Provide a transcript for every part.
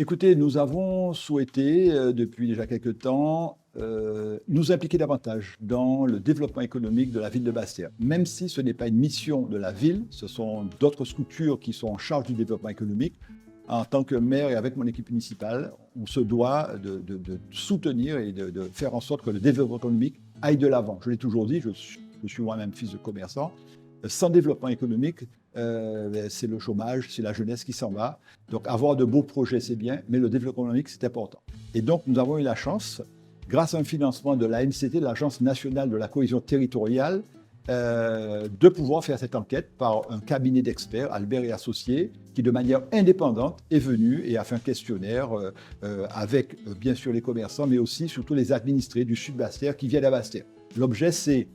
Écoutez, nous avons souhaité, depuis déjà quelques temps, nous impliquer davantage dans le développement économique de la ville de Basse-Terre. Même si ce n'est pas une mission de la ville, ce sont d'autres structures qui sont en charge du développement économique. En tant que maire et avec mon équipe municipale, on se doit de soutenir et de faire en sorte que le développement économique aille de l'avant. Je l'ai toujours dit, je suis moi-même fils de commerçant. Sans développement économique, c'est le chômage, c'est la jeunesse qui s'en va. Donc avoir de beaux projets, c'est bien, mais le développement économique, c'est important. Et donc nous avons eu la chance, grâce à un financement de l'ANCT, de l'Agence nationale de la cohésion territoriale, de pouvoir faire cette enquête par un cabinet d'experts, Albert et Associés, qui de manière indépendante est venu et a fait un questionnaire avec bien sûr les commerçants, mais aussi surtout les administrés du sud Basse-Terre qui viennent à Basse-Terre. L'objet, c'est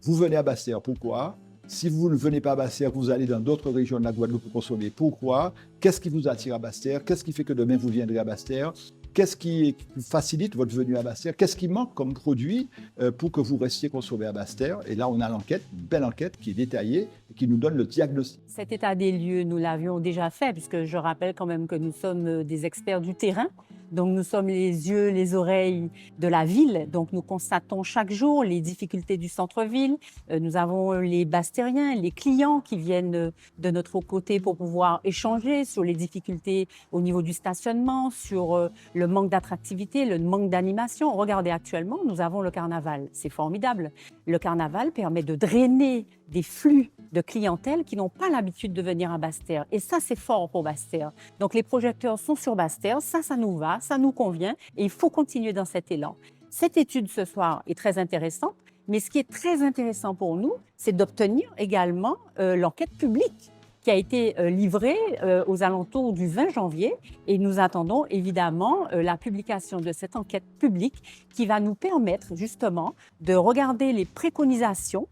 vous venez à Basse-Terre, pourquoi ? Si vous ne venez pas à Basse-Terre, vous allez dans d'autres régions de la Guadeloupe pour consommer. Pourquoi ? Qu'est-ce qui vous attire à Basse-Terre ? Qu'est-ce qui fait que demain vous viendrez à Basse-Terre ? Qu'est-ce qui facilite votre venue à Basse-Terre ? Qu'est-ce qui manque comme produit pour que vous restiez consommer à Basse-Terre ? Et là, on a l'enquête, une belle enquête qui est détaillée et qui nous donne le diagnostic. Cet état des lieux, nous l'avions déjà fait, puisque je rappelle quand même que nous sommes des experts du terrain. Donc, nous sommes les yeux, les oreilles de la ville. Donc, nous constatons chaque jour les difficultés du centre-ville. Nous avons les Basse-Terriens, les clients qui viennent de notre côté pour pouvoir échanger sur les difficultés au niveau du stationnement, sur le manque d'attractivité, le manque d'animation. Regardez, actuellement, nous avons le carnaval. C'est formidable. Le carnaval permet de drainer des flux de clientèle qui n'ont pas l'habitude de venir à Basse-Terre. Et ça, c'est fort pour Basse-Terre. Donc, les projecteurs sont sur Basse-Terre. Ça nous va, ça nous convient. Et il faut continuer dans cet élan. Cette étude ce soir est très intéressante. Mais ce qui est très intéressant pour nous, c'est d'obtenir également l'enquête publique qui a été livrée aux alentours du 20 janvier. Et nous attendons évidemment la publication de cette enquête publique qui va nous permettre justement de regarder les préconisations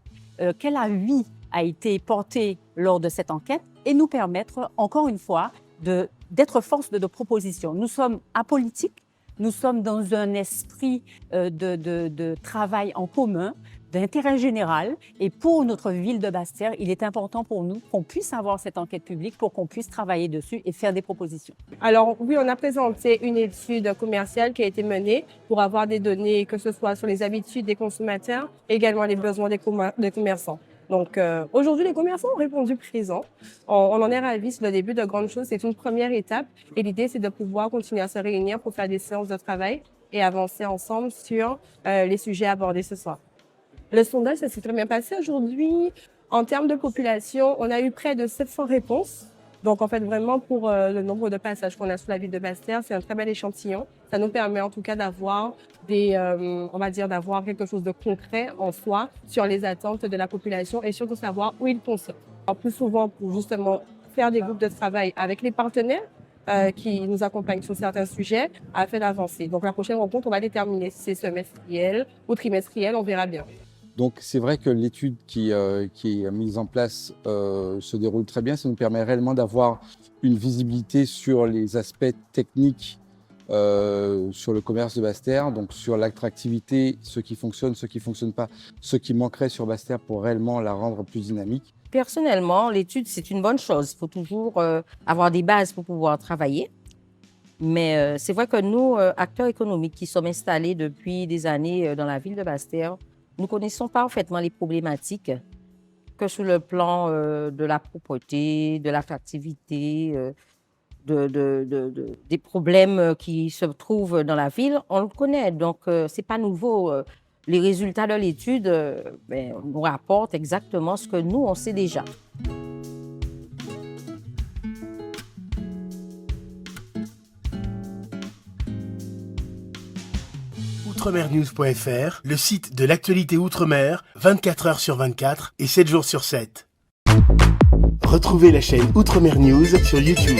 quel avis a été porté lors de cette enquête et nous permettre, encore une fois, d'être force de nos propositions. Nous sommes apolitiques, nous sommes dans un esprit de travail en commun, d'intérêt général. Et pour notre ville de Basse-Terre, il est important pour nous qu'on puisse avoir cette enquête publique pour qu'on puisse travailler dessus et faire des propositions. Alors oui, on a présenté une étude commerciale qui a été menée pour avoir des données, que ce soit sur les habitudes des consommateurs, également les besoins des commerçants. Donc aujourd'hui, les commerçants ont répondu présent. On en est ravis, c'est le début de grandes choses, c'est une première étape. Et l'idée, c'est de pouvoir continuer à se réunir pour faire des séances de travail et avancer ensemble sur les sujets abordés ce soir. Le sondage, ça s'est très bien passé aujourd'hui. En termes de population, on a eu près de 700 réponses. Donc, en fait, vraiment, pour le nombre de passages qu'on a sur la ville de Basse-Terre, c'est un très bel échantillon. Ça nous permet, en tout cas, d'avoir d'avoir quelque chose de concret en soi sur les attentes de la population et surtout savoir où ils consomment. Alors, plus souvent, pour justement faire des groupes de travail avec les partenaires qui nous accompagnent sur certains sujets afin d'avancer. Donc, la prochaine rencontre, on va déterminer si c'est semestriel ou trimestriel, on verra bien. Donc c'est vrai que l'étude qui est mise en place se déroule très bien. Ça nous permet réellement d'avoir une visibilité sur les aspects techniques sur le commerce de Basse-Terre, donc sur l'attractivité, ce qui fonctionne, ce qui ne fonctionne pas, ce qui manquerait sur Basse-Terre pour réellement la rendre plus dynamique. Personnellement, l'étude, c'est une bonne chose. Il faut toujours avoir des bases pour pouvoir travailler. Mais c'est vrai que nous, acteurs économiques qui sommes installés depuis des années dans la ville de Basse-Terre, nous connaissons parfaitement les problématiques, que sur le plan de la propreté, de l'attractivité, des problèmes qui se trouvent dans la ville, on le connaît. Donc, ce n'est pas nouveau. Les résultats de l'étude nous rapportent exactement ce que nous, on sait déjà. Outremernews.fr, le site de l'actualité Outre-mer, 24 heures sur 24 et 7 jours sur 7. Retrouvez la chaîne Outremer News sur YouTube.